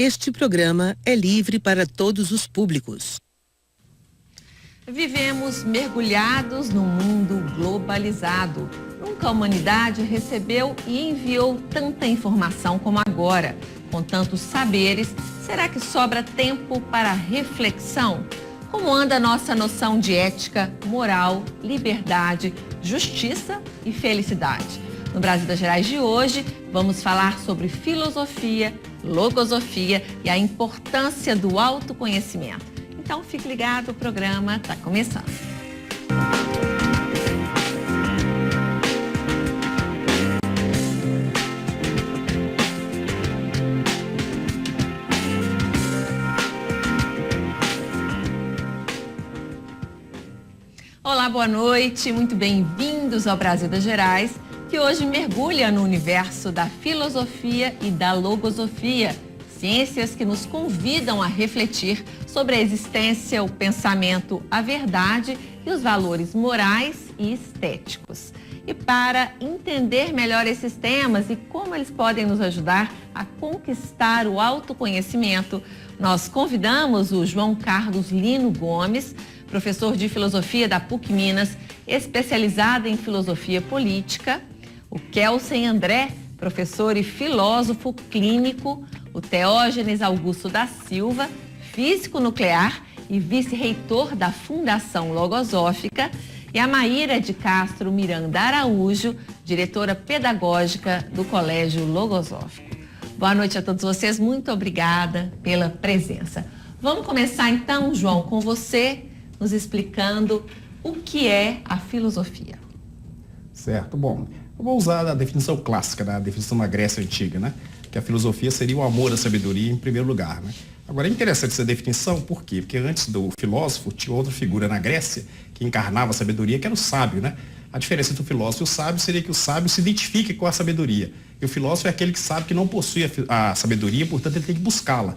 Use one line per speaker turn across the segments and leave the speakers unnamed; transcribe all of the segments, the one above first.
Este programa é livre para todos os públicos.
Vivemos mergulhados num mundo globalizado. Nunca a humanidade recebeu e enviou tanta informação como agora. Com tantos saberes, será que sobra tempo para reflexão? Como anda a nossa noção de ética, moral, liberdade, justiça e felicidade? No Brasília Gerais de hoje, vamos falar sobre filosofia, logosofia e a importância do autoconhecimento. Então, fique ligado, o programa está começando. Olá, boa noite, muito bem-vindos ao Brasília Gerais, que hoje mergulha no universo da filosofia e da logosofia, ciências que nos convidam a refletir sobre a existência, o pensamento, a verdade e os valores morais e estéticos. E para entender melhor esses temas e como eles podem nos ajudar a conquistar o autoconhecimento, nós convidamos o João Carlos Lino Gomes, professor de filosofia da PUC Minas, especializado em filosofia política, o Kelsen André, professor e filósofo clínico, o Teógenes Augusto da Silva, físico nuclear e vice-reitor da Fundação Logosófica, e a Maíra de Castro Miranda Araújo, diretora pedagógica do Colégio Logosófico. Boa noite a todos vocês, muito obrigada pela presença. Vamos começar então, João, com você nos explicando o que é a filosofia.
Certo, bom, eu vou usar a definição clássica, a definição da Grécia Antiga, né? Que a filosofia seria o amor à sabedoria em primeiro lugar, né? Agora é interessante essa definição, por quê? Porque antes do filósofo tinha outra figura na Grécia que encarnava a sabedoria, que era o sábio, né? A diferença entre o filósofo e o sábio seria que o sábio se identifica com a sabedoria. E o filósofo é aquele que sabe que não possui a sabedoria, portanto ele tem que buscá-la.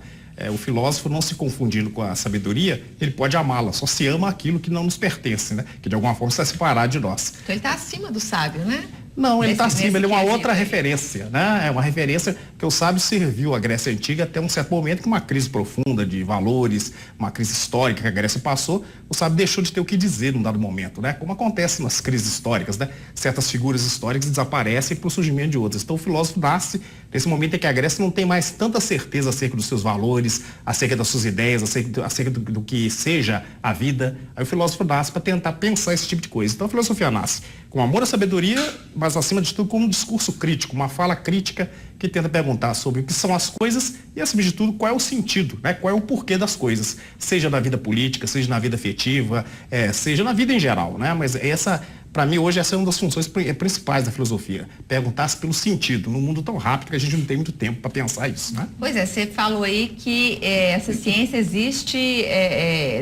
O filósofo, não se confundindo com a sabedoria, ele pode amá-la, só se ama aquilo que não nos pertence, né? Que de alguma forma está separado de nós.
Então ele está acima do sábio, né?
Não, ele está acima, ele é uma outra referência, né? É uma referência que o sábio serviu à Grécia Antiga até um certo momento, que uma crise profunda de valores, uma crise histórica que a Grécia passou, o sábio deixou de ter o que dizer num dado momento, né? Como acontece nas crises históricas, né? Certas figuras históricas desaparecem para o surgimento de outras. Então o filósofo nasce nesse momento em que a Grécia não tem mais tanta certeza acerca dos seus valores, acerca das suas ideias, acerca do que seja a vida. Aí o filósofo nasce para tentar pensar esse tipo de coisa. Então a filosofia nasce com amor à sabedoria, mas acima de tudo com um discurso crítico, uma fala crítica que tenta perguntar sobre o que são as coisas e, acima de tudo, qual é o sentido, né? Qual é o porquê das coisas, seja na vida política, seja na vida afetiva, seja na vida em geral, né? Mas essa, para mim, hoje, essa é uma das funções principais da filosofia, perguntar-se pelo sentido, num mundo tão rápido que a gente não tem muito tempo para pensar isso, né?
Pois é, você falou aí que essa ciência existe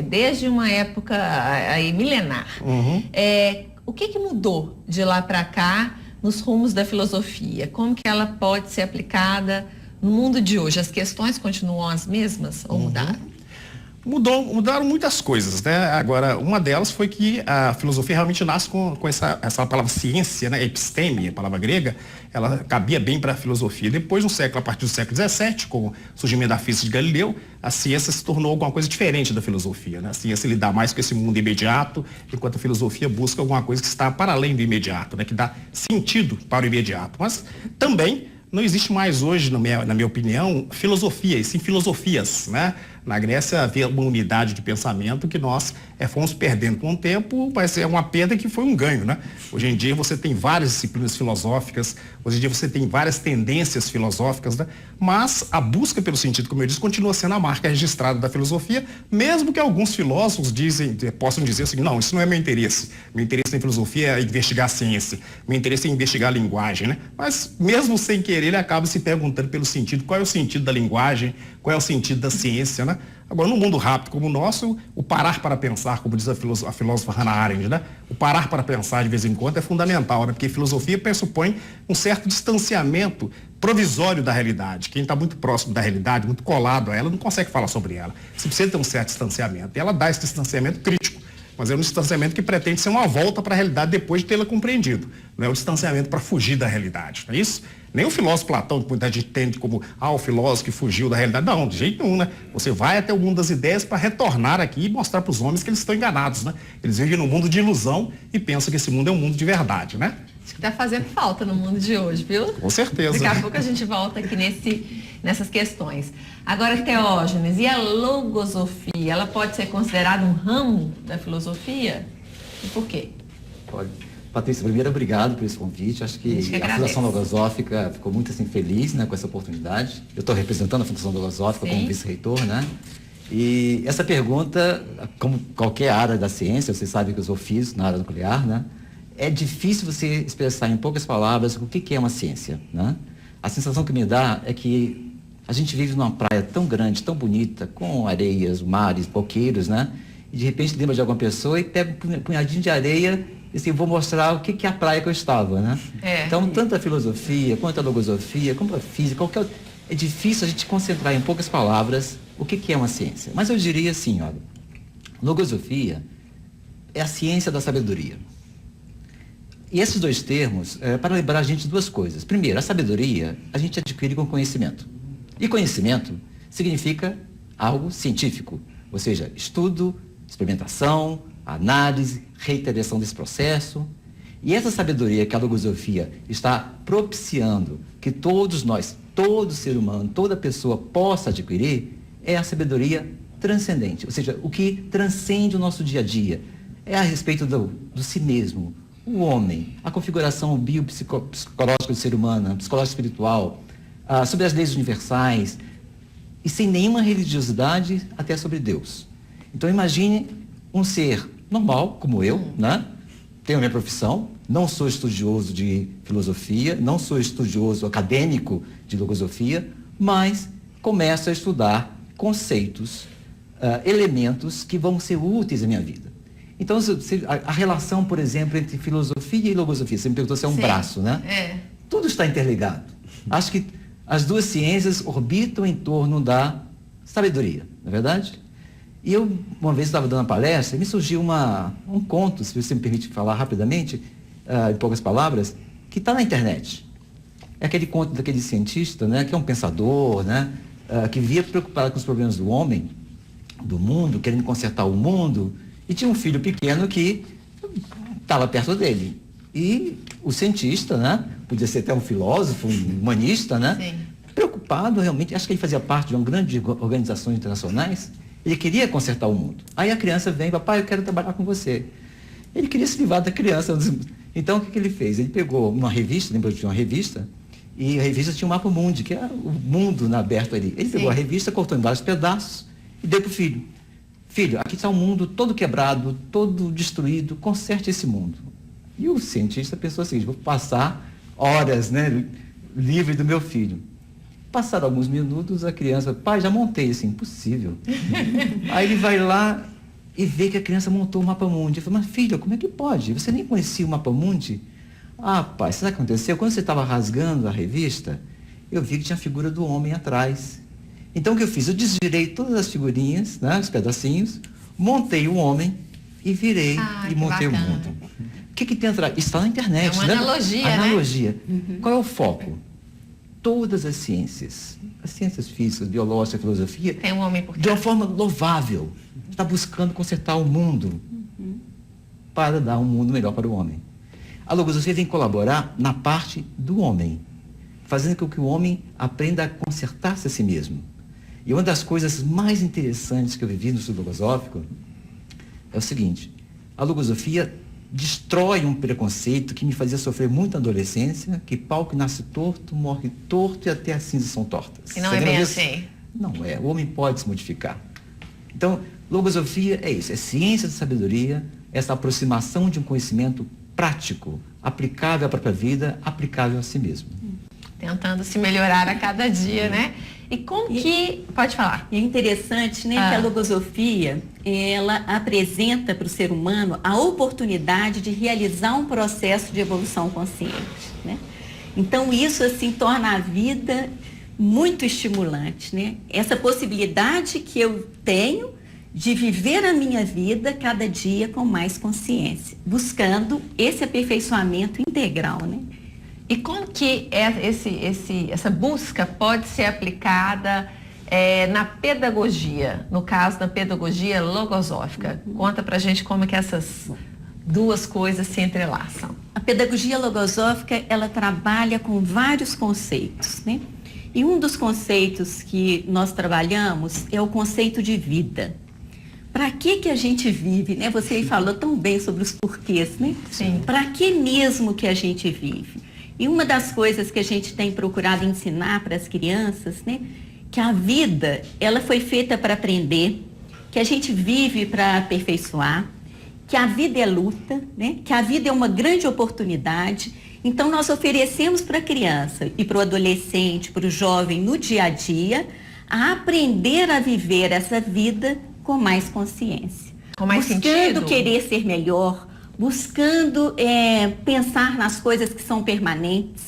desde uma época aí, milenar.
Uhum.
O que mudou de lá para cá nos rumos da filosofia? Como que ela pode ser aplicada no mundo de hoje? As questões continuam as mesmas ou mudaram?
Mudaram muitas coisas, né? Agora, uma delas foi que a filosofia realmente nasce com essa palavra ciência, né? Episteme, a palavra grega, ela cabia bem para a filosofia. Depois, a partir do século XVII, com o surgimento da física de Galileu, a ciência se tornou alguma coisa diferente da filosofia, né? A ciência lida mais com esse mundo imediato, enquanto a filosofia busca alguma coisa que está para além do imediato, né? Que dá sentido para o imediato. Mas também não existe mais hoje, na minha opinião, filosofia, e sim filosofias, né? Na Grécia havia uma unidade de pensamento que nós fomos perdendo com o tempo, mas é uma perda que foi um ganho, né? Hoje em dia você tem várias disciplinas filosóficas, hoje em dia você tem várias tendências filosóficas, né? Mas a busca pelo sentido, como eu disse, continua sendo a marca registrada da filosofia, mesmo que alguns filósofos possam dizer assim, não, isso não é meu interesse. Meu interesse em filosofia é investigar a ciência, meu interesse é investigar a linguagem, né? Mas mesmo sem querer, ele acaba se perguntando pelo sentido, qual é o sentido da linguagem, qual é o sentido da ciência, né? Agora, num mundo rápido como o nosso, o parar para pensar, como diz a filósofa Hannah Arendt, né? O parar para pensar de vez em quando é fundamental, né? Porque filosofia pressupõe um certo distanciamento provisório da realidade. Quem está muito próximo da realidade, muito colado a ela, não consegue falar sobre ela. Você precisa ter um certo distanciamento. E ela dá esse distanciamento crítico. Mas é um distanciamento que pretende ser uma volta para a realidade depois de tê-la compreendido. Não é um distanciamento para fugir da realidade, não é isso? Nem o filósofo Platão, que muita gente entende como o filósofo que fugiu da realidade. Não, de jeito nenhum, né? Você vai até o mundo das ideias para retornar aqui e mostrar para os homens que eles estão enganados, né? Eles vivem num mundo de ilusão e pensam que esse mundo é um mundo de verdade, né?
Acho que tá fazendo falta no mundo de hoje, viu?
Com certeza.
Daqui a pouco a gente volta aqui nessas questões. Agora, Teógenes, e a logosofia, ela pode ser considerada um ramo da filosofia? E por quê?
Pode. Patrícia, primeiro, obrigado por esse convite. Acho que a Fundação Logosófica ficou muito assim, feliz, né, com essa oportunidade. Eu estou representando a Fundação Logosófica como vice-reitor, né? E essa pergunta, como qualquer área da ciência, você sabe que eu sou físico na área nuclear, né? É difícil você expressar em poucas palavras o que é uma ciência, né? A sensação que me dá é que a gente vive numa praia tão grande, tão bonita, com areias, mares, coqueiros, né? E de repente lembra de alguma pessoa e pega um punhadinho de areia e assim, vou mostrar o que é a praia que eu estava, né? Então, tanto a filosofia, quanto a logosofia, como a física, é difícil a gente concentrar em poucas palavras o que é uma ciência. Mas eu diria assim, olha, logosofia é a ciência da sabedoria. E esses dois termos, para lembrar a gente de duas coisas. Primeiro, a sabedoria a gente adquire com conhecimento. E conhecimento significa algo científico, ou seja, estudo, experimentação, análise, reiteração desse processo. E essa sabedoria que a logosofia está propiciando que todos nós, todo ser humano, toda pessoa possa adquirir, é a sabedoria transcendente, ou seja, o que transcende o nosso dia a dia. É a respeito do si mesmo, o homem, a configuração biopsicológica do ser humano, psicológica espiritual, sobre as leis universais, e sem nenhuma religiosidade até sobre Deus. Então imagine um ser normal, como eu, né? Tenho a minha profissão, não sou estudioso de filosofia, não sou estudioso acadêmico de logosofia, mas começo a estudar conceitos, elementos que vão ser úteis à minha vida. Então, a relação, por exemplo, entre filosofia e logosofia, você me perguntou se é um braço, né? Tudo está interligado. Acho que as duas ciências orbitam em torno da sabedoria, não é verdade? E eu, uma vez, estava dando uma palestra e me surgiu um conto, se você me permite falar rapidamente, em poucas palavras, que está na internet. É aquele conto daquele cientista, né, que é um pensador, né, que vivia preocupado com os problemas do homem, do mundo, querendo consertar o mundo, e tinha um filho pequeno que estava perto dele. E o cientista, né, podia ser até um filósofo, um humanista, né, preocupado realmente, acho que ele fazia parte de uma grande organizações internacionais. Ele queria consertar o mundo. Aí a criança vem, papai, eu quero trabalhar com você. Ele queria se livrar da criança. Então, o que ele fez? Ele pegou uma revista, lembra de uma revista? E a revista tinha um mapa mundi, que era o mundo aberto ali. Ele pegou a revista, cortou em vários pedaços e deu para o filho. Filho, aqui está o mundo todo quebrado, todo destruído, conserte esse mundo. E o cientista pensou assim, vou passar horas, né, livre do meu filho. Passaram alguns minutos, a criança, pai, já montei, assim, impossível. Aí ele vai lá e vê que a criança montou o mapa mundi. Ele fala, mas filha, como é que pode? Você nem conhecia o mapa mundi? Ah, pai, sabe o que aconteceu? Quando você estava rasgando a revista, eu vi que tinha a figura do homem atrás. Então o que eu fiz? Eu desvirei todas as figurinhas, né, os pedacinhos, montei o homem e virei e montei o mundo. O que tem atrás? Está na internet.
É uma analogia, né?
Analogia. Qual é o foco? Todas as ciências físicas, biológicas, filosofia,
tem um homem por trás.
De uma forma louvável, está buscando consertar o mundo para dar um mundo melhor para o homem. A logosofia vem colaborar na parte do homem, fazendo com que o homem aprenda a consertar-se a si mesmo. E uma das coisas mais interessantes que eu vivi no estudo logosófico é o seguinte, a logosofia destrói um preconceito que me fazia sofrer muito na adolescência, que pau que nasce torto, morre torto e até as cinzas são tortas.
E não é bem assim.
Não é, o homem pode se modificar. Então, logosofia é isso, é ciência de sabedoria, essa aproximação de um conhecimento prático, aplicável à própria vida, aplicável a si mesmo.
Tentando se melhorar a cada dia, né? E como que... Pode falar.
E é interessante, né, que a logosofia, ela apresenta para o ser humano a oportunidade de realizar um processo de evolução consciente, né? Então, isso, assim, torna a vida muito estimulante, né? Essa possibilidade que eu tenho de viver a minha vida cada dia com mais consciência, buscando esse aperfeiçoamento integral, né?
E como que essa busca pode ser aplicada na pedagogia, no caso da pedagogia logosófica? Conta pra gente como que essas duas coisas se entrelaçam.
A pedagogia logosófica, ela trabalha com vários conceitos, né? E um dos conceitos que nós trabalhamos é o conceito de vida. Para que a gente vive, né? Você falou tão bem sobre os porquês, né?
Sim.
Para que mesmo que a gente vive? E uma das coisas que a gente tem procurado ensinar para as crianças, né? Que a vida, ela foi feita para aprender, que a gente vive para aperfeiçoar, que a vida é luta, né? Que a vida é uma grande oportunidade. Então, nós oferecemos para a criança e para o adolescente, para o jovem, no dia a dia, a aprender a viver essa vida com mais consciência.
Com mais sentido.
Buscando querer ser melhor, buscando pensar nas coisas que são permanentes,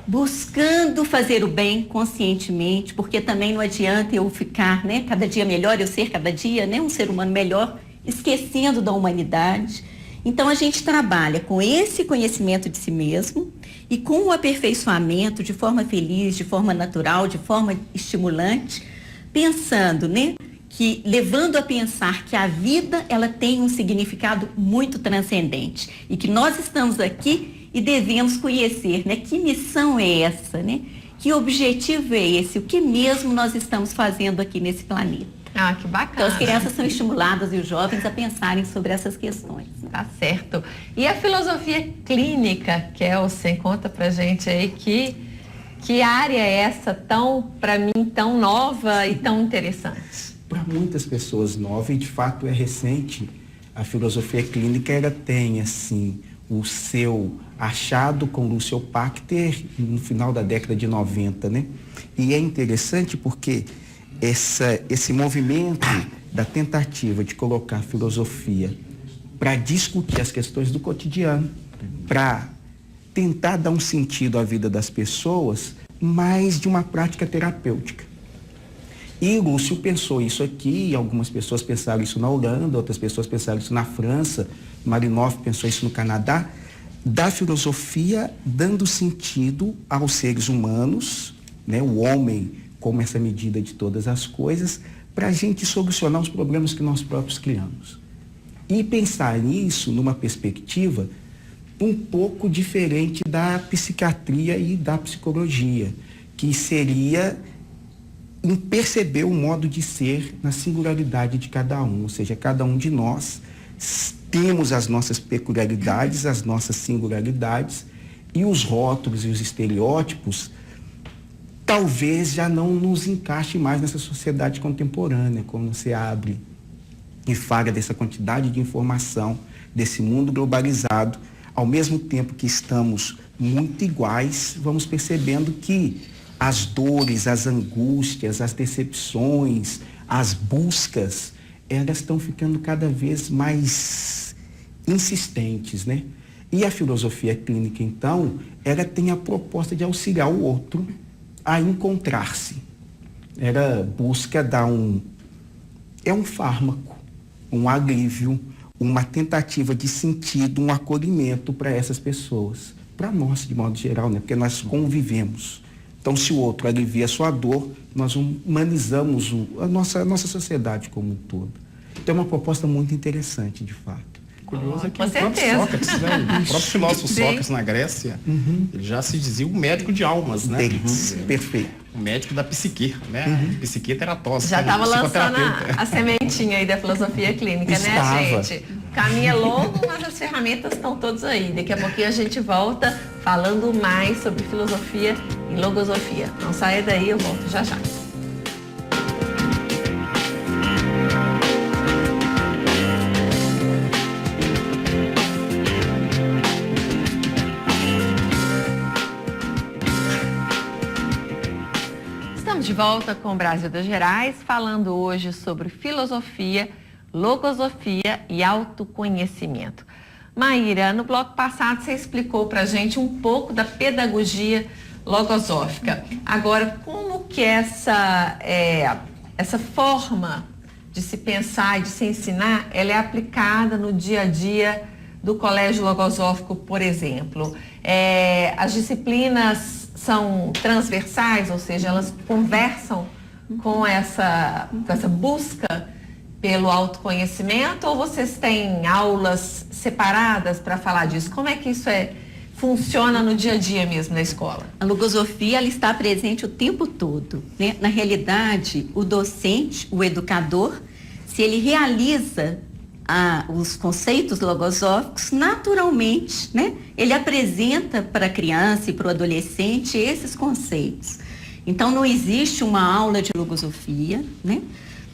buscando fazer o bem conscientemente, porque também não adianta eu ficar, né, cada dia melhor, eu ser cada dia, né, um ser humano melhor, esquecendo da humanidade. Então, a gente trabalha com esse conhecimento de si mesmo e com o aperfeiçoamento de forma feliz, de forma natural, de forma estimulante, pensando, né, que levando a pensar que a vida, ela tem um significado muito transcendente e que nós estamos aqui e devemos conhecer, né, que missão é essa, né? Que objetivo é esse? O que mesmo nós estamos fazendo aqui nesse planeta?
Ah, que bacana.
Então, as crianças são estimuladas e os jovens a pensarem sobre essas questões.
Tá certo. E a filosofia clínica, Kelsen, conta pra gente aí que área é essa tão, para mim, tão nova e tão interessante?
Para muitas pessoas nova e de fato é recente, a filosofia clínica ela tem assim o seu achado com Lúcio Pachter no final da década de 90, né? E é interessante porque esse movimento da tentativa de colocar a filosofia para discutir as questões do cotidiano, para tentar dar um sentido à vida das pessoas, mais de uma prática terapêutica. E Lúcio pensou isso aqui, algumas pessoas pensaram isso na Holanda, outras pessoas pensaram isso na França, Marinoff pensou isso no Canadá, da filosofia dando sentido aos seres humanos, né, o homem como essa medida de todas as coisas, para a gente solucionar os problemas que nós próprios criamos. E pensar nisso numa perspectiva um pouco diferente da psiquiatria e da psicologia, que seria em perceber o modo de ser na singularidade de cada um, ou seja, cada um de nós temos as nossas peculiaridades, as nossas singularidades, e os rótulos e os estereótipos talvez já não nos encaixe mais nessa sociedade contemporânea, quando você abre e fala dessa quantidade de informação, desse mundo globalizado, ao mesmo tempo que estamos muito iguais, vamos percebendo que as dores, as angústias, as decepções, as buscas, elas estão ficando cada vez mais insistentes, né? E a filosofia clínica, então, ela tem a proposta de auxiliar o outro a encontrar-se. Ela busca dar um fármaco, um alívio, uma tentativa de sentido, um acolhimento para essas pessoas, para nós de modo geral, né? Porque nós convivemos. Então, se o outro alivia a sua dor, nós humanizamos a nossa sociedade como um todo. Então, é uma proposta muito interessante, de fato.
Curioso é que
com
o próprio
certeza.
Sócrates, né? O próprio filósofo Sócrates na Grécia, ele já se dizia o médico de almas, né?
Perfeito.
O médico da psique, né? Psique teratosa.
Já estava lançando
psicoterapeuta.
a sementinha aí da filosofia clínica,
Estava.
né, gente? O caminho é longo, mas as ferramentas estão todas aí. Daqui a pouquinho a gente volta falando mais sobre filosofia e logosofia. Não saia daí, eu volto já já. Estamos de volta com o Brasil das Gerais, falando hoje sobre filosofia, logosofia e autoconhecimento. Maíra, no bloco passado você explicou para a gente um pouco da pedagogia logosófica. Agora, como que essa forma de se pensar e de se ensinar, ela é aplicada no dia a dia do colégio logosófico, por exemplo? As disciplinas são transversais, ou seja, elas conversam com essa busca pelo autoconhecimento, ou vocês têm aulas separadas para falar disso? Como é que isso funciona no dia a dia mesmo na escola?
A logosofia, ela está presente o tempo todo, né? Na realidade, o docente, o educador, se ele realiza os conceitos logosóficos, naturalmente, né? Ele apresenta para a criança e para o adolescente esses conceitos. Então, não existe uma aula de logosofia, né?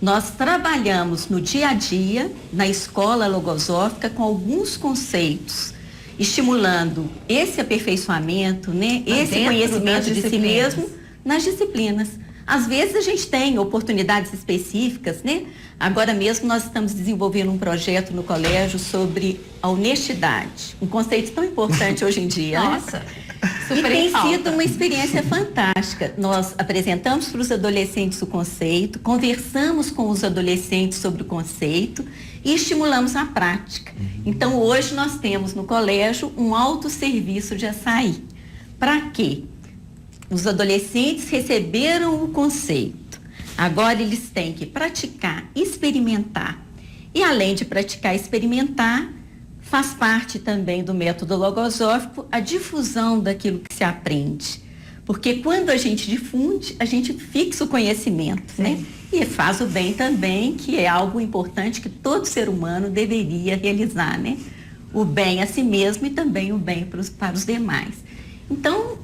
Nós trabalhamos no dia a dia, na escola logosófica, com alguns conceitos, estimulando esse aperfeiçoamento, né? Esse conhecimento de si mesmo nas disciplinas. Às vezes a gente tem oportunidades específicas, né? Agora mesmo nós estamos desenvolvendo um projeto no colégio sobre a honestidade, um conceito tão importante hoje em dia.
Nossa,
né?
super
E tem sido uma experiência fantástica. Nós apresentamos para os adolescentes o conceito, conversamos com os adolescentes sobre o conceito e estimulamos a prática. Então hoje nós temos no colégio um autosserviço de açaí. Para quê? Os adolescentes receberam o conceito. Agora eles têm que praticar, experimentar. E além de praticar e experimentar, faz parte também do método logosófico a difusão daquilo que se aprende. Porque quando a gente difunde, a gente fixa o conhecimento, né? E faz o bem também, que é algo importante que todo ser humano deveria realizar, né? O bem a si mesmo e também o bem para os demais. Então,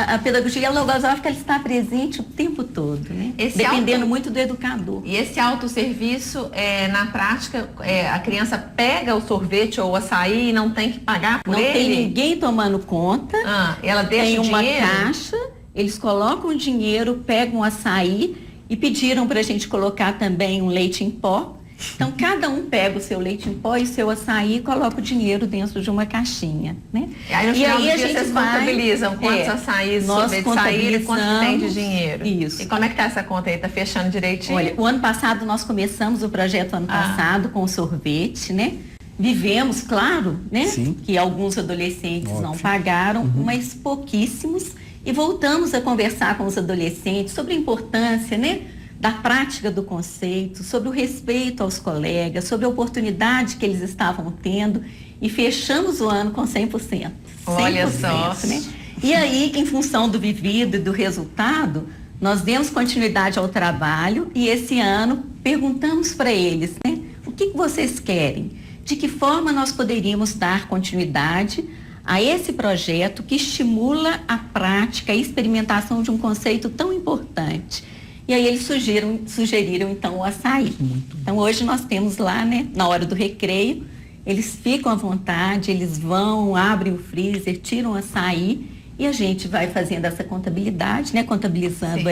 a pedagogia logosófica ela está presente o tempo todo, né? Dependendo muito do educador.
E esse autosserviço, na prática, a criança pega o sorvete ou o açaí e não tem que pagar por ele?
Não tem ninguém tomando conta.
Ela deixa o dinheiro?
Tem uma caixa, eles colocam o dinheiro, pegam o açaí e pediram para a gente colocar também um leite em pó. Então, cada um pega o seu leite em pó e o seu açaí e coloca o dinheiro dentro de uma caixinha, né?
E aí, no final do dia, vocês contabilizam quantos açaís, sorvete saíram e quanto tem de dinheiro.
Isso.
E como é que tá essa conta aí? Tá fechando direitinho?
Olha, o ano passado nós começamos o projeto passado com o sorvete, né? Vivemos, claro, né?
Sim.
Que alguns adolescentes não pagaram, mas pouquíssimos. E voltamos a conversar com os adolescentes sobre a importância, né? Da prática do conceito, sobre o respeito aos colegas, sobre a oportunidade que eles estavam tendo e fechamos o ano com 100%.
Olha só.
Né? E aí, em função do vivido e do resultado, nós demos continuidade ao trabalho e esse ano perguntamos para eles, né? O que vocês querem? De que forma nós poderíamos dar continuidade a esse projeto que estimula a prática e experimentação de um conceito tão importante? E aí eles sugeriram então o açaí. Então hoje nós temos lá, né, na hora do recreio, eles ficam à vontade, eles vão, abrem o freezer, tiram o açaí e a gente vai fazendo essa contabilidade, né, contabilizando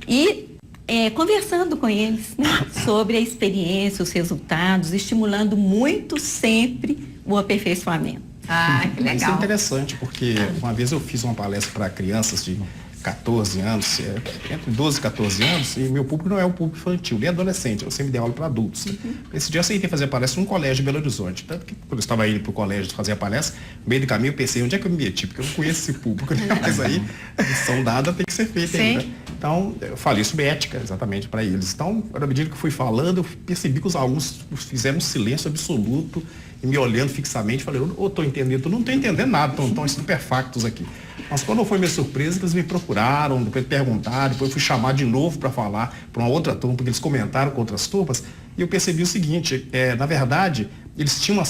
e conversando com eles, né, sobre a experiência, os resultados, estimulando muito sempre o aperfeiçoamento.
Que legal.
Isso é interessante, porque uma vez eu fiz uma palestra para crianças de 14 anos, entre 12 e 14 anos, e meu público não é um público infantil, nem adolescente, eu sempre dei aula para adultos. Esse dia eu aceitei fazer a palestra num colégio de Belo Horizonte, tanto que quando eu estava indo para o colégio fazer a palestra, no meio do caminho eu pensei, onde é que eu me meti? Porque eu não conheço esse público, né? Mas aí, a lição dada tem que ser feita aí, né? Então, eu falei sobre ética, exatamente, para eles. Então, na medida que eu fui falando, eu percebi que os alunos fizeram um silêncio absoluto, e me olhando fixamente, falei, eu estou entendendo, eu não estou entendendo nada, estão estupefactos aqui. Mas quando foi minha surpresa, que eles me procuraram, depois perguntaram, depois eu fui chamar de novo para falar para uma outra turma, porque eles comentaram com outras turmas, e eu percebi o seguinte, na verdade, eles tinham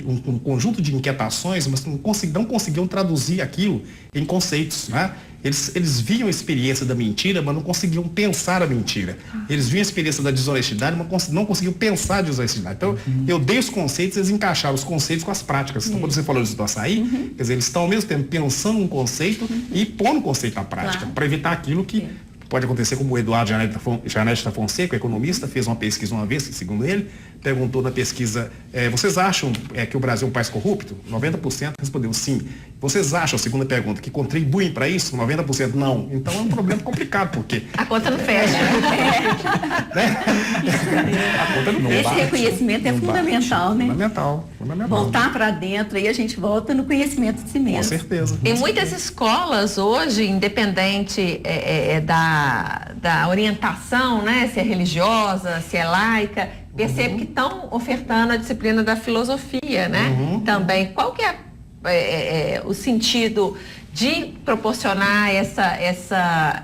um conjunto de inquietações, mas não conseguiam traduzir aquilo em conceitos, né? Eles viam a experiência da mentira, mas não conseguiam pensar a mentira. Eles viam a experiência da desonestidade, mas não conseguiam pensar a desonestidade. Então, eu dei os conceitos, eles encaixaram os conceitos com as práticas. Então, quando você falou do açaí, quer dizer, eles estão ao mesmo tempo pensando um conceito e pondo o conceito na prática, para evitar aquilo que pode acontecer, como o Eduardo Janete Fonseca, economista, fez uma pesquisa uma vez, segundo ele, perguntou na pesquisa, vocês acham que o Brasil é um país corrupto? 90% respondeu sim. Vocês acham, a segunda pergunta, que contribuem para isso? 90% não. Então é um problema complicado, porque...
A conta não fecha.
A conta não
Esse
bate,
reconhecimento é fundamental, né?
Fundamental.
Voltar para dentro, aí a gente volta no conhecimento de si mesmo.
Com certeza.
Em muitas escolas hoje, independente da orientação, né? Se é religiosa, se é laica, percebo que estão ofertando a disciplina da filosofia, né? Também. Qual que é o sentido de proporcionar essa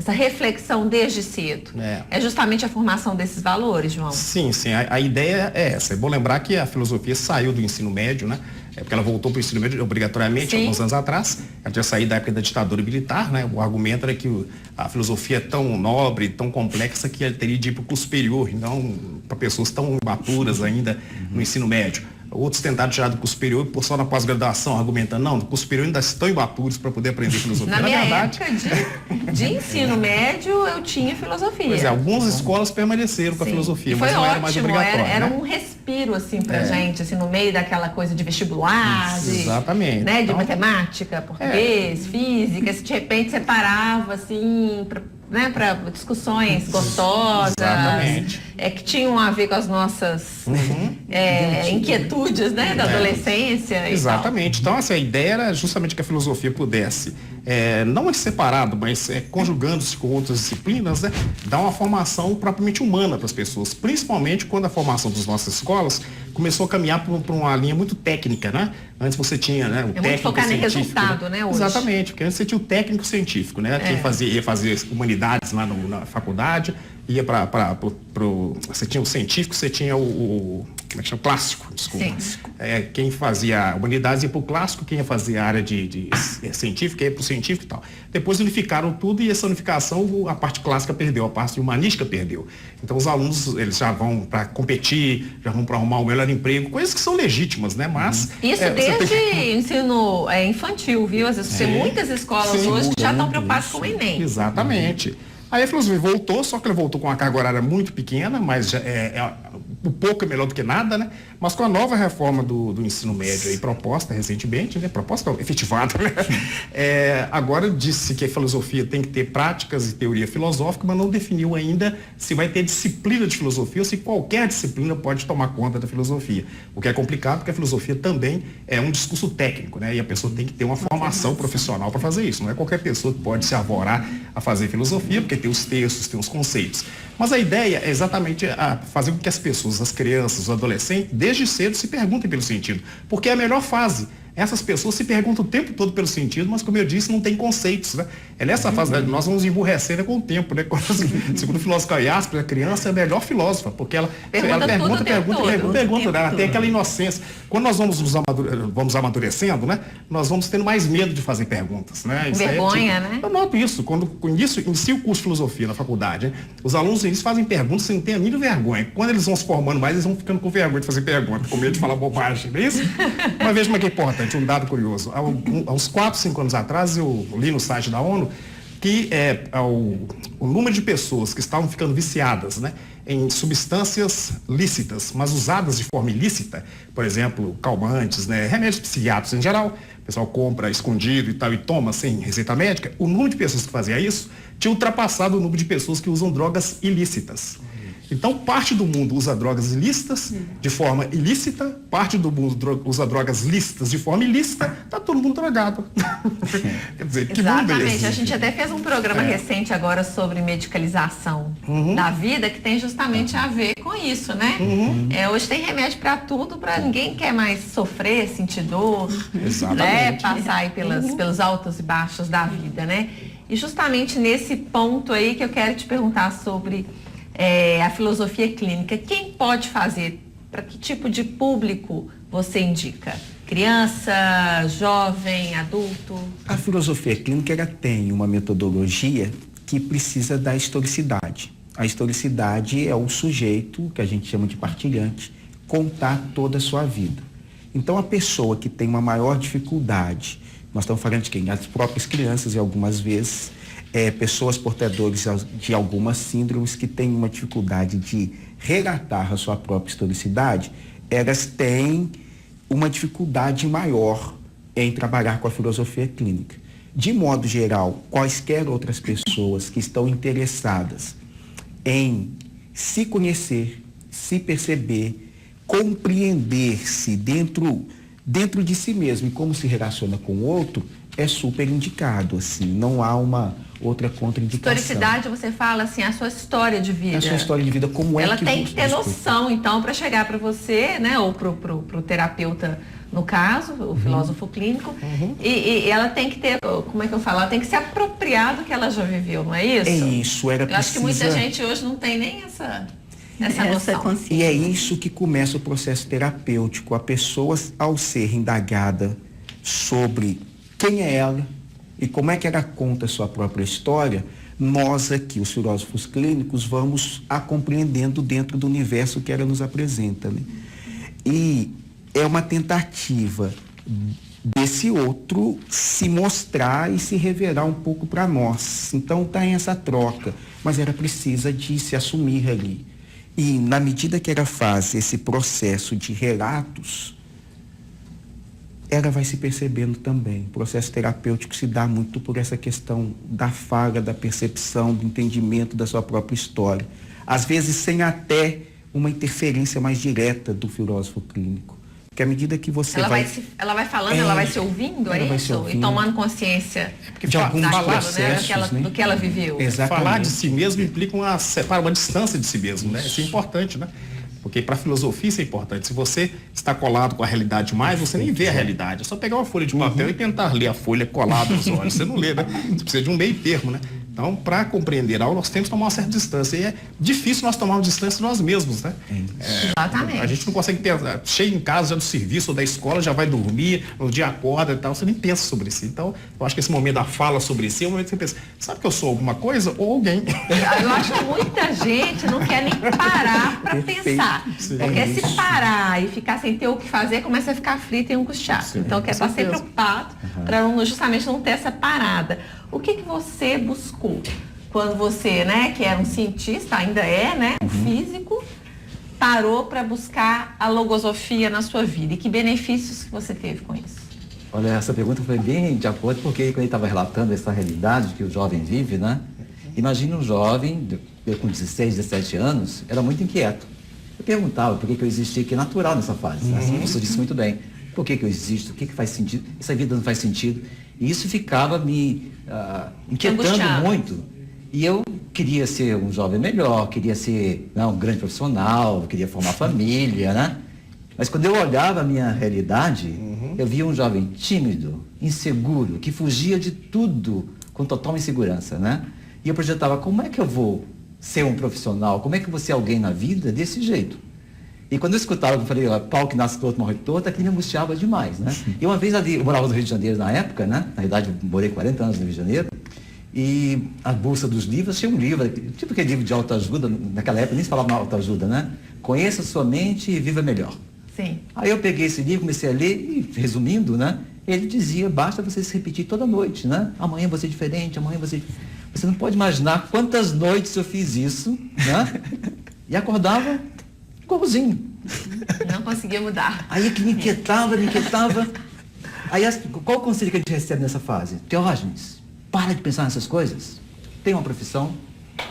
reflexão desde cedo? É justamente a formação desses valores, João?
Sim. A ideia é essa. É bom lembrar que a filosofia saiu do ensino médio, né? Porque ela voltou para o ensino médio obrigatoriamente, alguns anos atrás. Ela tinha saído da época da ditadura militar, né? O argumento era que a filosofia é tão nobre, tão complexa, que ela teria de ir para o curso superior, e não para pessoas tão imaturas ainda no ensino médio. Outros tentaram tirar do curso superior por só na pós-graduação, argumentando, não, no curso superior ainda estão imaturos para poder aprender filosofia.
Na minha época de ensino médio, eu tinha filosofia.
Pois é, algumas escolas permaneceram com a filosofia, mas não era mais obrigatório.
Era um respiro, assim, pra gente, assim, no meio daquela coisa de vestibular,
exatamente.
Né, de matemática, português, física, de repente separava, assim, para discussões gostosas, que tinham a ver com as nossas inquietudes, né, da adolescência.
Exatamente. Então, assim, a ideia era justamente que a filosofia pudesse, não separado, mas conjugando-se com outras disciplinas, né, dar uma formação propriamente humana para as pessoas, principalmente quando a formação das nossas escolas começou a caminhar por uma linha muito técnica, né? Antes você tinha, né, o técnico
muito focar no resultado,
né?
Né, hoje.
Exatamente, porque antes você tinha o técnico científico, né? Quem ia fazer humanidades lá na faculdade, ia você tinha o científico, você tinha como é que chama? Clássico, desculpa. Quem fazia humanidades ia para o clássico, quem ia fazer a área de científica ia para o científico e tal. Depois unificaram tudo e essa unificação, a parte clássica perdeu, a parte humanística perdeu. Então os alunos, eles já vão para competir, já vão para arrumar o melhor emprego, coisas que são legítimas, né? Mas...
Isso desde ensino infantil, viu? Às vezes muitas escolas hoje que já estão preocupadas com o Enem.
Exatamente. Aí a filosofia voltou, só que ele voltou com uma carga horária muito pequena, mas um pouco é melhor do que nada, né? Mas com a nova reforma do ensino médio aí proposta recentemente, né? Proposta efetivada, né? Agora disse que a filosofia tem que ter práticas e teoria filosófica, mas não definiu ainda se vai ter disciplina de filosofia ou se qualquer disciplina pode tomar conta da filosofia. O que é complicado, porque a filosofia também é um discurso técnico, né? E a pessoa tem que ter uma formação profissional para fazer isso. Não é qualquer pessoa que pode se arvorar a fazer filosofia, porque tem os textos, tem os conceitos. Mas a ideia é exatamente fazer com que as pessoas, as crianças, os adolescentes, desde cedo se perguntem pelo sentido. Porque é a melhor fase. Essas pessoas se perguntam o tempo todo pelo sentido, mas como eu disse, não tem conceitos, né? É nessa fase, né? Nós vamos emburrecendo com o tempo, né? Segundo o filósofo Jaspers, a criança é a melhor filósofa, porque ela pergunta, ela tem aquela inocência. Quando nós vamos amadurecendo, né? Nós vamos tendo mais medo de fazer perguntas, né?
Vergonha, né?
Eu noto isso, quando inicia o curso de filosofia na faculdade, né? Os alunos, eles fazem perguntas sem ter a mínima vergonha. Quando eles vão se formando mais, eles vão ficando com vergonha de fazer pergunta, com medo de falar bobagem, não é isso? Mas veja como é que é importante. Um dado curioso. Há uns 4, 5 anos atrás, eu li no site da ONU que o número de pessoas que estavam ficando viciadas, né, em substâncias lícitas, mas usadas de forma ilícita, por exemplo, calmantes, né, remédios psiquiátricos em geral, o pessoal compra escondido e tal e toma sem receita médica, o número de pessoas que fazia isso tinha ultrapassado o número de pessoas que usam drogas ilícitas. Então, parte do mundo usa drogas ilícitas de forma ilícita, parte do mundo usa drogas lícitas de forma ilícita, está todo mundo drogado. Quer dizer, que mundo é esse?
A gente até fez um programa recente agora sobre medicalização da vida, que tem justamente a ver com isso, né? Hoje tem remédio para tudo, para ninguém quer mais sofrer, sentir dor, né? Passar aí pelos altos e baixos da vida, né? E justamente nesse ponto aí que eu quero te perguntar sobre... a filosofia clínica, quem pode fazer? Para que tipo de público você indica? Criança, jovem, adulto?
A filosofia clínica ela tem uma metodologia que precisa da historicidade. A historicidade é o sujeito, que a gente chama de partilhante, contar toda a sua vida. Então, a pessoa que tem uma maior dificuldade, nós estamos falando de quem? As próprias crianças, e algumas vezes... pessoas portadoras de algumas síndromes que têm uma dificuldade de relatar a sua própria historicidade, elas têm uma dificuldade maior em trabalhar com a filosofia clínica. De modo geral, quaisquer outras pessoas que estão interessadas em se conhecer, se perceber, compreender-se dentro de si mesmo e como se relaciona com o outro, é super indicado, assim, não há uma outra contraindicação.
Historicidade, você fala assim, a sua história de vida.
A sua história de vida, como
ela
é que...
Ela tem que ter noção, então, para chegar para você, né, ou pro terapeuta, no caso, o filósofo clínico, e ela tem que ter, como é que eu falo, ela tem que se apropriar do que ela já viveu, não é isso?
É isso, era preciso...
Eu acho que muita gente hoje não tem nem essa noção.
Consciência.
E é isso que começa o processo terapêutico, a pessoa, ao ser indagada sobre quem é ela e como é que ela conta a sua própria história, nós aqui, os filósofos clínicos, vamos a compreendendo dentro do universo que ela nos apresenta, né? E é uma tentativa desse outro se mostrar e se revelar um pouco para nós. Então está em essa troca, mas ela precisa de se assumir ali. E na medida que ela faz esse processo de relatos, ela vai se percebendo também. O processo terapêutico se dá muito por essa questão da fala, da percepção, do entendimento da sua própria história. Às vezes sem até uma interferência mais direta do filósofo clínico. Porque à medida que você
ela vai falando, ela vai se ouvindo, é isso? E tomando consciência
de alguns processos,
né? Do que ela viveu.
Exatamente.
Falar de si mesmo implica uma distância de si mesmo, né? Isso é importante, né? Porque para a filosofia isso é importante. Se você está colado com a realidade mais, você nem vê a realidade. É só pegar uma folha de papel e tentar ler a folha colada nos olhos. Você não lê, né? Você precisa de um meio termo, né? Então, para compreender algo, nós temos que tomar uma certa distância. E é difícil nós tomarmos distância de nós mesmos, né?
Exatamente.
A gente não consegue pensar. Chega em casa já do serviço ou da escola, já vai dormir, no dia acorda e tal, você nem pensa sobre si. Então, eu acho que esse momento da fala sobre si é o momento que você pensa, sabe que eu sou alguma coisa ou alguém?
Eu acho que muita gente não quer nem parar para pensar. Porque se parar e ficar sem ter o que fazer, começa a ficar frito e angustiado. Então, quer estar sempre ocupado para justamente não ter essa parada. O que você buscou quando você, né, que era um cientista, ainda é, né, um físico, parou para buscar a logosofia na sua vida? E que benefícios que você teve com isso?
Olha, essa pergunta foi bem de acordo, porque quando ele estava relatando essa realidade que o jovem vive, né? Imagina um jovem, eu com 16, 17 anos, era muito inquieto. Eu perguntava por que eu existia, que é natural nessa fase. Né? Assim, você disse muito bem. Por que eu existo? O que faz sentido? Essa vida não faz sentido. E isso ficava me inquietando muito. E eu queria ser um jovem melhor, queria ser um grande profissional, queria formar família, né? Mas quando eu olhava a minha realidade, eu via um jovem tímido, inseguro, que fugia de tudo com total insegurança, né? E eu projetava, como é que eu vou ser um profissional? Como é que eu vou ser alguém na vida desse jeito? E quando eu escutava, eu falei, pau que nasce torto, morre torto, aquilo me angustiava demais, né? E uma vez ali, eu morava no Rio de Janeiro na época, né? Na verdade, eu morei 40 anos no Rio de Janeiro. E a bolsa dos livros, tinha um livro, tipo aquele livro de autoajuda, naquela época nem se falava autoajuda, né? Conheça sua mente e viva melhor.
Sim.
Aí eu peguei esse livro, comecei a ler e, resumindo, né? Ele dizia, basta você se repetir toda noite, né? Amanhã você é diferente, amanhã você... Você não pode imaginar quantas noites eu fiz isso, né? E acordava igualzinho.
Não conseguia mudar.
Aí que me inquietava. Aí qual o conselho que a gente recebe nessa fase? Teógenes, para de pensar nessas coisas. Tem uma profissão,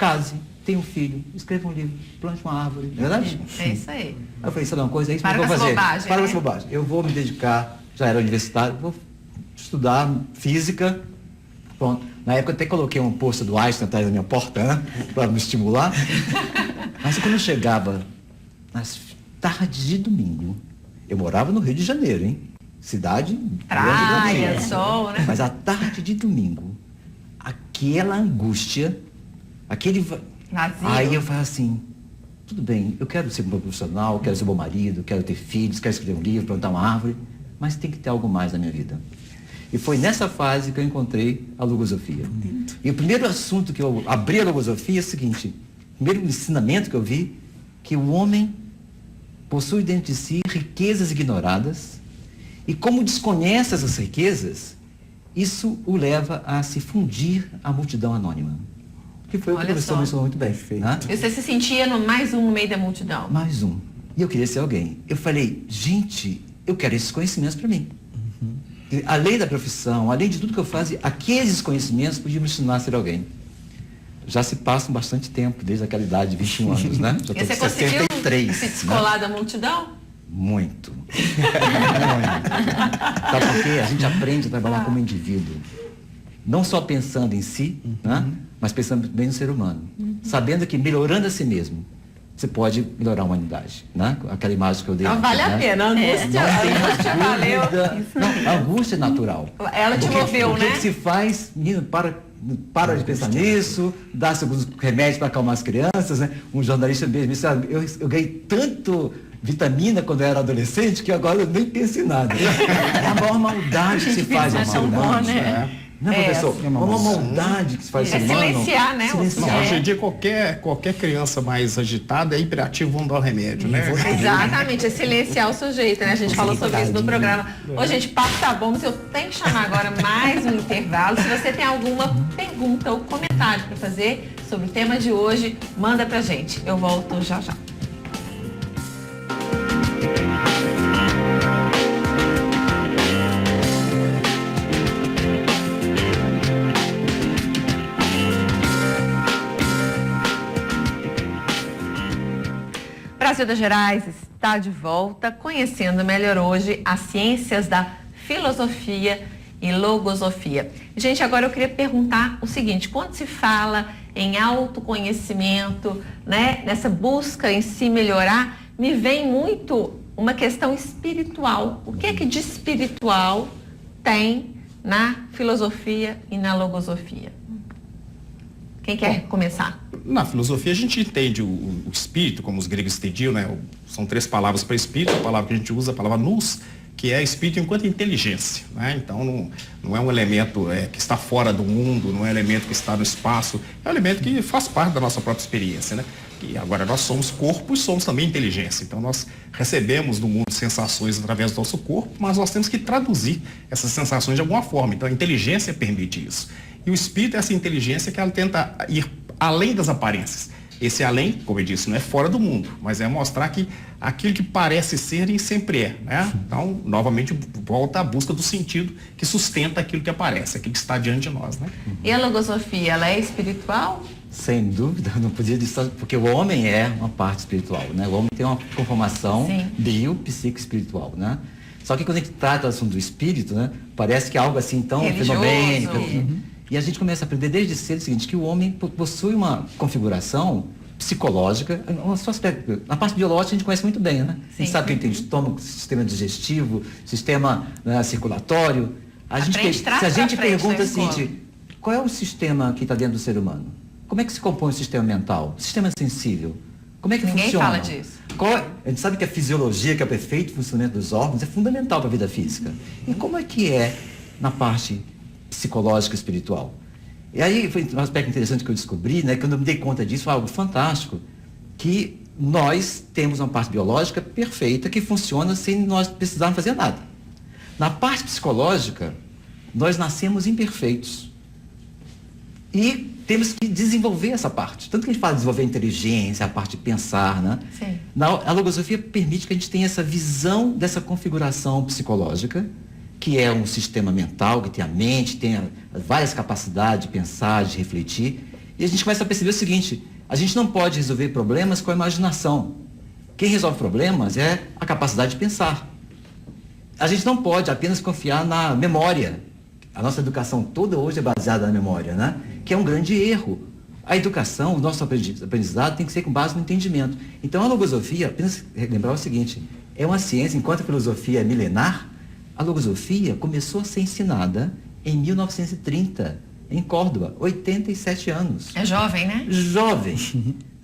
case, tenha um filho, escreva um livro, plante uma árvore. Não é verdade?
É isso aí.
Aí eu falei, sabe uma coisa? É isso que eu vou fazer. Para com essa bobagem. Eu vou me dedicar, já era universitário, vou estudar física. Pronto. Na época eu até coloquei um pôster do Einstein atrás da minha porta, né? Para me estimular. Mas quando eu chegava nas tardes de domingo, eu morava no Rio de Janeiro, hein? Cidade...
Praia, sol, né?
Mas a tarde de domingo, aquela angústia, aquele...
Vazio.
Aí eu falava assim, tudo bem, eu quero ser um bom profissional, quero ser um bom marido, quero ter filhos, quero escrever um livro, plantar uma árvore, mas tem que ter algo mais na minha vida. E foi nessa fase que eu encontrei a logosofia. E o primeiro assunto que eu abri a logosofia é o seguinte, o primeiro ensinamento que eu vi, que o homem possui dentro de si riquezas ignoradas, e como desconhece essas riquezas, isso o leva a se fundir à multidão anônima. Que foi o que o professor mencionou muito bem. Né?
E você se sentia mais um no meio da multidão?
Mais um. E eu queria ser alguém. Eu falei, gente, eu quero esses conhecimentos para mim. além da profissão, além de tudo que eu fazia, aqueles conhecimentos podiam me ensinar a ser alguém. Já se passa bastante tempo, desde aquela idade de 21 anos, né? Já
e você
com 63,
conseguiu se descolar, né, da multidão?
Muito. Muito. Sabe por quê? A gente aprende a trabalhar como indivíduo. Não só pensando em si, né? Mas pensando bem no ser humano. Sabendo que melhorando a si mesmo, você pode melhorar a humanidade, né? Aquela imagem que eu dei.
Então, vale a pena, a angústia, valeu.
Não, a angústia é natural.
Ela te moveu,
né? O que se faz, menino, para de pensar nisso, dá alguns remédios para acalmar as crianças, né? Um jornalista mesmo disse, eu ganhei tanto vitamina quando eu era adolescente que agora eu nem penso em nada. É a maior maldade que se faz ao ser humano. Não é, professor? É uma maldade que se faz ao ser humano.
Silenciar, né?
Não, hoje em dia qualquer criança mais agitada é hiperativa, vamos dar o remédio, né?
Exatamente, é silenciar o sujeito, né? A gente falou sobre isso no programa. Ô, gente, o papo tá bom, mas eu tenho que chamar agora mais um intervalo. Se você tem alguma pergunta ou comentário para fazer sobre o tema de hoje, manda pra gente. Eu volto já já. Brasil das Gerais está de volta, conhecendo melhor hoje as ciências da filosofia e logosofia. Gente, agora eu queria perguntar o seguinte, quando se fala em autoconhecimento, né, nessa busca em se melhorar, me vem muito uma questão espiritual. O que é que de espiritual tem na filosofia e na logosofia? Quem quer começar?
Na filosofia a gente entende o espírito, como os gregos entendiam, né? São 3 palavras para espírito, a palavra que a gente usa, a palavra nous, que é espírito enquanto inteligência, né? Então não é um elemento que está fora do mundo, não é um elemento que está no espaço, é um elemento que faz parte da nossa própria experiência, né? E agora nós somos corpo e somos também inteligência, então nós recebemos do mundo sensações através do nosso corpo, mas nós temos que traduzir essas sensações de alguma forma, então a inteligência permite isso. E o espírito é essa inteligência que ela tenta ir além das aparências. Esse além, como eu disse, não é fora do mundo, mas é mostrar que aquilo que parece ser nem sempre é, né? Então, novamente, volta à busca do sentido que sustenta aquilo que aparece, aquilo que está diante de nós, né?
E a logosofia, ela é espiritual?
Sem dúvida, não podia dizer, porque o homem é uma parte espiritual, né? O homem tem uma conformação bio-psico-espiritual, né? Só que quando a gente trata do assunto do espírito, né? Parece que é algo assim tão fenomênico. E a gente começa a aprender desde cedo o seguinte, que o homem possui uma configuração psicológica, na parte biológica a gente conhece muito bem, né? A gente sabe que ele tem estômago, sistema digestivo, sistema circulatório. Se a gente pergunta assim, qual é o sistema que está dentro do ser humano? Como é que se compõe o sistema mental? O sistema sensível? Como é que funciona?
Ninguém fala disso.
A gente sabe que a fisiologia, que é o perfeito funcionamento dos órgãos, é fundamental para a vida física. E como é que é na parte psicológica e espiritual? E aí foi um aspecto interessante que eu descobri, né? Quando eu me dei conta disso, foi algo fantástico, que nós temos uma parte biológica perfeita que funciona sem nós precisarmos fazer nada. Na parte psicológica, nós nascemos imperfeitos e temos que desenvolver essa parte. Tanto que a gente fala de desenvolver a inteligência, a parte de pensar, né?
Sim.
A logosofia permite que a gente tenha essa visão dessa configuração psicológica, que é um sistema mental, que tem a mente, tem várias capacidades de pensar, de refletir. E a gente começa a perceber o seguinte, a gente não pode resolver problemas com a imaginação. Quem resolve problemas é a capacidade de pensar. A gente não pode apenas confiar na memória. A nossa educação toda hoje é baseada na memória, né? Que é um grande erro. A educação, o nosso aprendizado tem que ser com base no entendimento. Então a logosofia, apenas lembrar o seguinte, é uma ciência, enquanto a filosofia é milenar, a logosofia começou a ser ensinada em 1930, em Córdoba, 87 anos.
É jovem, né?
Jovem.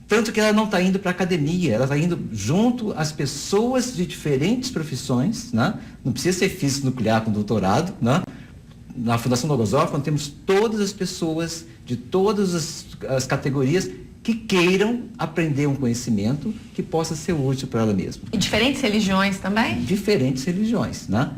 Tanto que ela não está indo para a academia, ela está indo junto às pessoas de diferentes profissões, né? Não precisa ser físico nuclear com doutorado, né? Na Fundação Logosófica, nós temos todas as pessoas de todas as categorias que queiram aprender um conhecimento que possa ser útil para ela mesma.
E diferentes religiões também?
Diferentes religiões, né?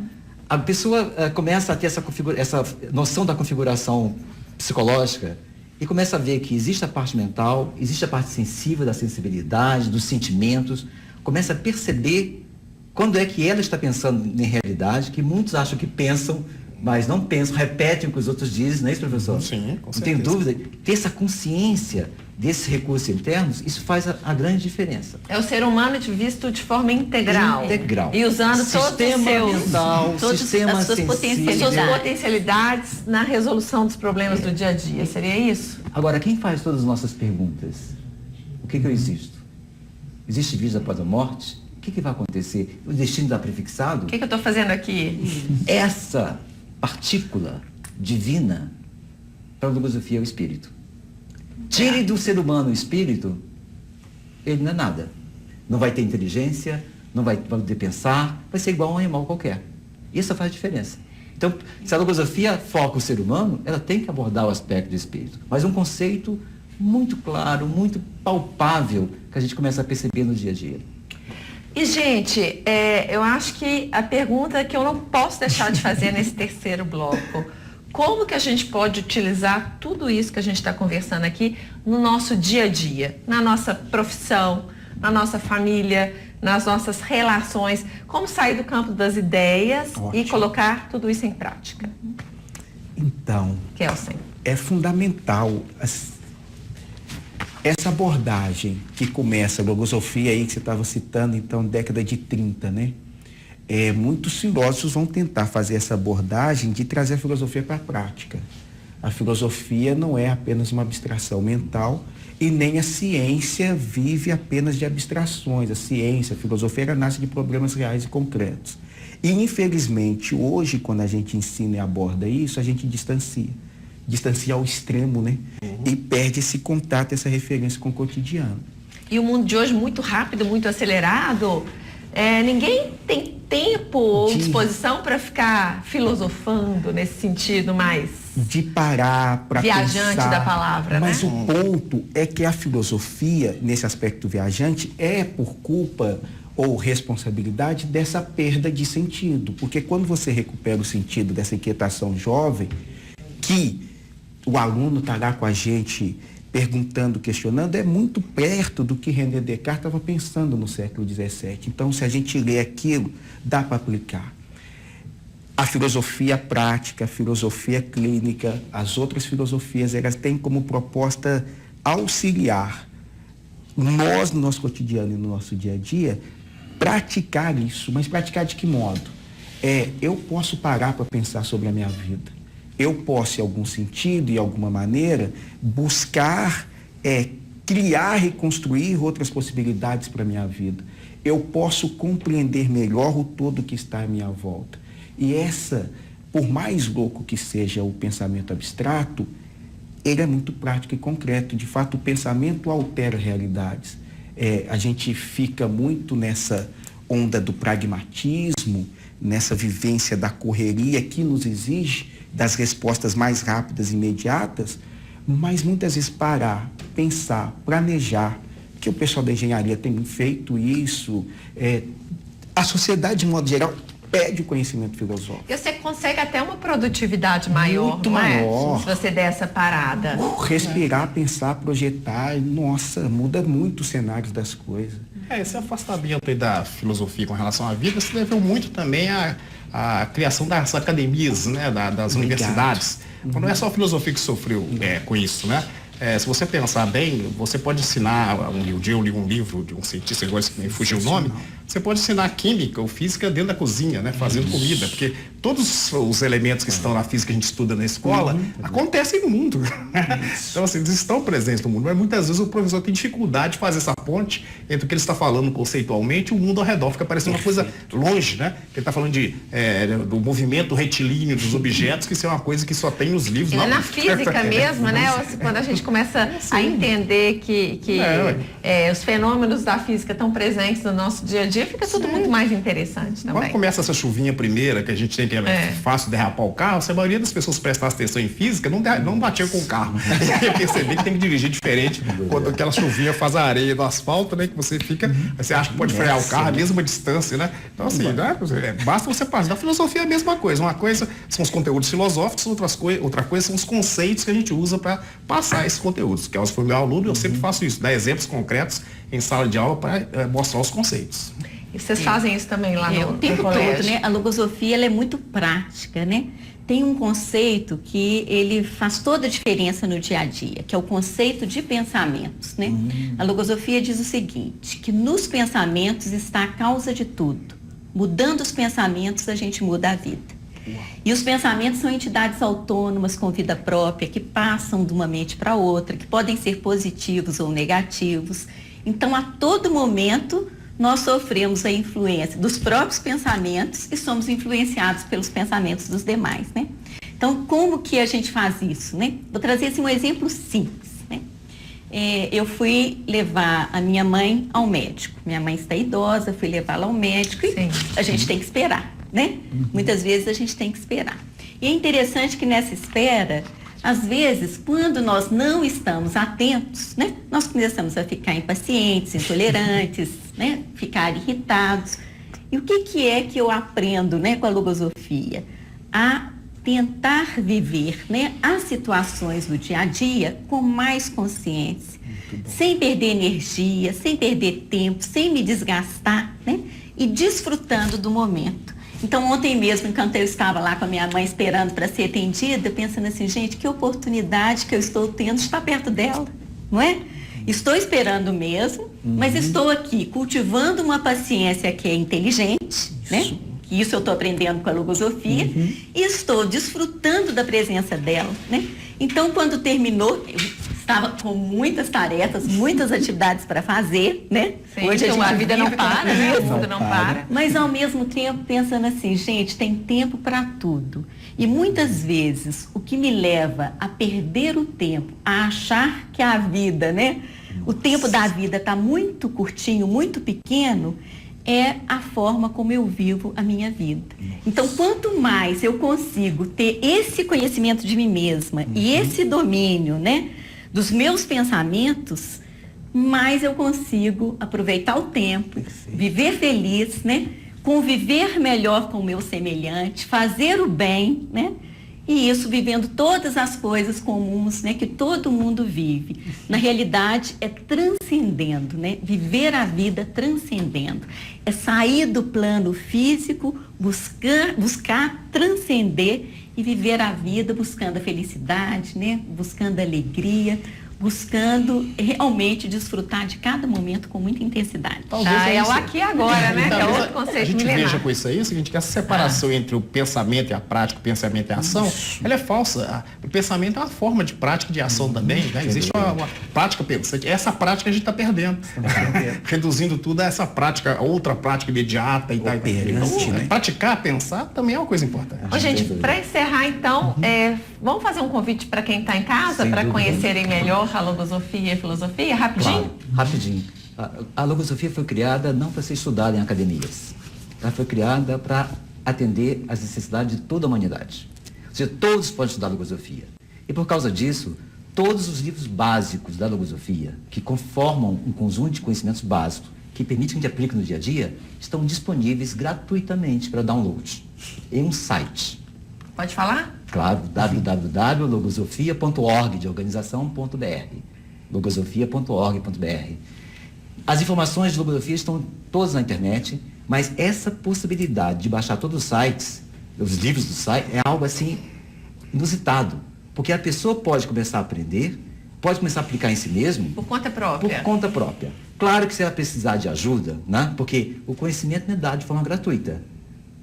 A pessoa começa a ter essa noção da configuração psicológica e começa a ver que existe a parte mental, existe a parte sensível da sensibilidade, dos sentimentos, começa a perceber quando é que ela está pensando em realidade, que muitos acham que pensam mas não pensam, repetem o que os outros dizem, não é isso, professor?
Sim, com
Não
certeza.
tem dúvida. Ter essa consciência desses recursos internos, isso faz a grande diferença.
É o ser humano visto de forma integral.
Integral.
E usando
Sistema mental,
todas
sistema
as suas
sensível.
as suas potencialidades na resolução dos problemas do dia a dia. Seria isso?
Agora, quem faz todas as nossas perguntas? O que eu existo? Existe vida após a morte? O que vai acontecer? O destino está prefixado?
O que eu estou fazendo aqui?
Essa partícula divina, para a logosofia, é o espírito. Tire do ser humano o espírito, ele não é nada. Não vai ter inteligência, não vai poder pensar, vai ser igual a um animal qualquer. Isso faz diferença. Então, se a logosofia foca o ser humano, ela tem que abordar o aspecto do espírito. Mas um conceito muito claro, muito palpável, que a gente começa a perceber no dia a dia.
E, gente, eu acho que a pergunta que eu não posso deixar de fazer nesse terceiro bloco: como que a gente pode utilizar tudo isso que a gente está conversando aqui no nosso dia a dia, na nossa profissão, na nossa família, nas nossas relações? Como sair do campo das ideias e colocar tudo isso em prática?
Então,
Kelsen.
é fundamental essa abordagem que começa, a logosofia aí que você estava citando, então, década de 30, né? Muitos filósofos vão tentar fazer essa abordagem de trazer a filosofia para a prática. A filosofia não é apenas uma abstração mental e nem a ciência vive apenas de abstrações. A ciência, a filosofia, ela nasce de problemas reais e concretos. E, infelizmente, hoje, quando a gente ensina e aborda isso, a gente distancia ao extremo, né? E perde esse contato, essa referência com o cotidiano.
E o mundo de hoje muito rápido, muito acelerado, ninguém tem tempo ou disposição para ficar filosofando nesse sentido mais
de parar para pensar.
Viajante da palavra,
mas
né?
o ponto é que a filosofia, nesse aspecto viajante, é por culpa ou responsabilidade dessa perda de sentido. Porque quando você recupera o sentido dessa inquietação jovem, que o aluno está lá com a gente perguntando, questionando, é muito perto do que René Descartes estava pensando no século XVII. Então, se a gente lê aquilo, dá para aplicar. A filosofia prática, a filosofia clínica, as outras filosofias, elas têm como proposta auxiliar nós, no nosso cotidiano e no nosso dia a dia, praticar isso. Mas praticar de que modo? Eu posso parar para pensar sobre a minha vida. Eu posso, em algum sentido e alguma maneira, buscar criar e construir outras possibilidades para a minha vida. Eu posso compreender melhor o todo que está à minha volta. E por mais louco que seja o pensamento abstrato, ele é muito prático e concreto. De fato, o pensamento altera realidades. A gente fica muito nessa onda do pragmatismo, nessa vivência da correria que nos exige das respostas mais rápidas e imediatas, mas muitas vezes parar, pensar, planejar, que o pessoal da engenharia tem feito isso, a sociedade, de modo geral, pede o conhecimento filosófico.
E você consegue até uma produtividade maior,
muito
não é?
maior.
Se você der essa parada.
Respirar, pensar, projetar, nossa, muda muito os cenários das coisas.
Esse afastamento aí da filosofia com relação à vida se deveu muito também à criação das academias, né, das universidades. Não é só a filosofia que sofreu com isso, né? Se você pensar bem, você pode ensinar, um dia eu li um livro de um cientista, agora me fugiu o nome, você pode ensinar química ou física dentro da cozinha, né, fazendo comida, porque todos os elementos que estão na física que a gente estuda na escola acontecem no mundo. Então, assim, eles estão presentes no mundo, mas muitas vezes o professor tem dificuldade de fazer essa ponte entre o que ele está falando conceitualmente e o mundo ao redor, fica parecendo uma coisa longe, né? Ele está falando do movimento retilíneo dos objetos, que isso é uma coisa que só tem nos livros.
É na física mesmo, né? Quando a gente começa a entender que os fenômenos da física estão presentes no nosso dia a dia, fica tudo muito mais interessante também.
Quando começa essa chuvinha primeira, que a gente tem que fácil derrapar o carro, se a maioria das pessoas prestasse atenção em física, não batia com o carro. Você perceber que tem que dirigir diferente quando aquela chuvinha faz a areia do asfalto, né? Que você fica, você acha que pode frear o carro a mesma distância, né? Então, assim, né, basta você passar. Da filosofia é a mesma coisa. Uma coisa são os conteúdos filosóficos, outra coisa são os conceitos que a gente usa para passar esses conteúdos. Que eu fui meu aluno, eu sempre faço isso, dar exemplos concretos em sala de aula para mostrar os conceitos.
E vocês fazem isso também lá no
tempo
colégio?
todo, né? A logosofia, ela é muito prática, né? tem um conceito que ele faz toda a diferença no dia a dia, que é o conceito de pensamentos, né? A logosofia diz o seguinte, que nos pensamentos está a causa de tudo. Mudando os pensamentos, a gente muda a vida. E os pensamentos são entidades autônomas com vida própria, que passam de uma mente para outra, que podem ser positivos ou negativos. Então, a todo momento, nós sofremos a influência dos próprios pensamentos e somos influenciados pelos pensamentos dos demais, né? Então, como que a gente faz isso, né? Vou trazer assim, um exemplo simples, né? Eu fui levar a minha mãe ao médico. Minha mãe está idosa, fui levá-la ao médico e a gente tem que esperar, né? Muitas vezes a gente tem que esperar. E é interessante que nessa espera, às vezes, quando nós não estamos atentos, né, nós começamos a ficar impacientes, intolerantes, né, ficar irritados. E o que é que eu aprendo, né, com a logosofia? A tentar viver, né, as situações do dia a dia com mais consciência, sem perder energia, sem perder tempo, sem me desgastar, né, e desfrutando do momento. Então, ontem mesmo, enquanto eu estava lá com a minha mãe esperando para ser atendida, pensando assim, gente, que oportunidade que eu estou tendo de estar perto dela, não é? Estou esperando mesmo, mas estou aqui cultivando uma paciência que é inteligente, né? Que isso eu estou aprendendo com a logosofia, e estou desfrutando da presença dela, né? Então, quando terminou, eu estava com muitas tarefas, muitas atividades para fazer, né?
Sim, hoje a vida não para, né? A vida não para.
Mas, ao mesmo tempo, pensando assim, gente, tem tempo para tudo. E muitas vezes, o que me leva a perder o tempo, a achar que a vida, né? O tempo da vida está muito curtinho, muito pequeno, é a forma como eu vivo a minha vida. Então, quanto mais eu consigo ter esse conhecimento de mim mesma e esse domínio, né, dos meus pensamentos, mais eu consigo aproveitar o tempo, viver feliz, né, conviver melhor com o meu semelhante, fazer o bem, né, e isso vivendo todas as coisas comuns, né, que todo mundo vive. Na realidade, é transcendendo, né? Viver a vida transcendendo. É sair do plano físico, buscar transcender e viver a vida buscando a felicidade, né? Buscando a alegria, buscando realmente desfrutar de cada momento com muita intensidade.
É o aqui e agora, né? Que é outro conceito
a gente
milenar.
veja com isso aí, o seguinte, que essa separação entre o pensamento e a prática, o pensamento e a ação, ela é falsa. O pensamento é uma forma de prática e de ação também, né? Existe uma prática pensante. Essa prática a gente está perdendo. Reduzindo tudo a essa prática, outra prática imediata e tal. Então, né? Praticar, pensar também é uma coisa importante.
Ô, gente, para encerrar então, vamos fazer um convite para quem está em casa, para conhecerem melhor a logosofia e a filosofia, rapidinho?
Claro, rapidinho. A logosofia foi criada não para ser estudada em academias. Ela foi criada para atender às necessidades de toda a humanidade. Ou seja, todos podem estudar logosofia. E por causa disso, todos os livros básicos da logosofia, que conformam um conjunto de conhecimentos básicos, que permite que a gente aplique no dia a dia, estão disponíveis gratuitamente para download em um site.
Pode falar?
Claro, www.logosofia.org, de organização.br. logosofia.org.br. As informações de logosofia estão todas na internet, mas essa possibilidade de baixar todos os sites, os livros do site, é algo assim inusitado. Porque a pessoa pode começar a aprender, pode começar a aplicar em si mesmo.
Por conta própria.
Por conta própria. Claro que se ela precisar de ajuda, né? Porque o conhecimento não é dado de forma gratuita.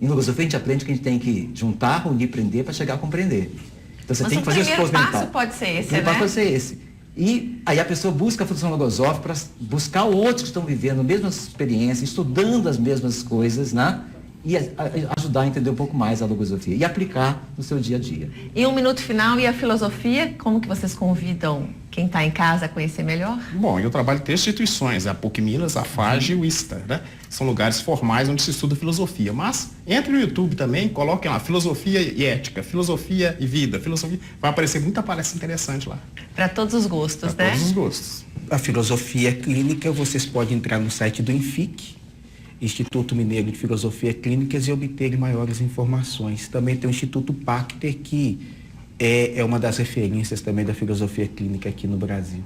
Em logosofia a gente aprende que a gente tem que juntar, unir, aprender para chegar a compreender. Então você tem que fazer o esforço mental.
O primeiro passo pode ser esse,
O primeiro passo pode ser esse. E aí a pessoa busca a função logosófica para buscar outros que estão vivendo a mesma experiência, estudando as mesmas coisas, né? E ajudar a entender um pouco mais a logosofia e aplicar no seu dia a dia.
E um minuto final, e a filosofia, como que vocês convidam quem está em casa a conhecer melhor?
Bom, eu trabalho em 3 instituições, a PUC Minas, a FAGE e o ISTA, né? São lugares formais onde se estuda filosofia. Mas entre no YouTube também, coloquem lá, filosofia e ética, filosofia e vida, filosofia. Vai aparecer muita palestra interessante lá.
Para todos os gostos,
pra
né?
Todos os gostos.
A filosofia clínica, vocês podem entrar no site do INFIC, Instituto Mineiro de Filosofia Clínicas, e obter maiores informações. Também tem o Instituto Pachter, que é uma das referências também da filosofia clínica aqui no Brasil.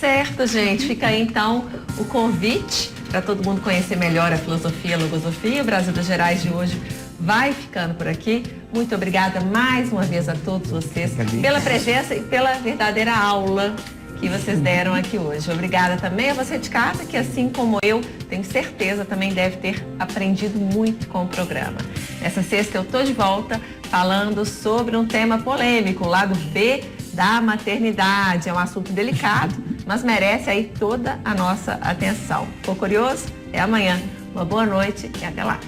Certo, gente. Fica aí, então, o convite para todo mundo conhecer melhor a filosofia e a logosofia. O Brasil das Gerais de hoje vai ficando por aqui. Muito obrigada mais uma vez a todos vocês pela presença e pela verdadeira aula que vocês deram aqui hoje. Obrigada também a você de casa, que assim como eu, tenho certeza também deve ter aprendido muito com o programa. Nessa sexta eu tô de volta falando sobre um tema polêmico, o lado B da maternidade. É um assunto delicado, mas merece aí toda a nossa atenção. Ficou curioso? É amanhã. Uma boa noite e até lá.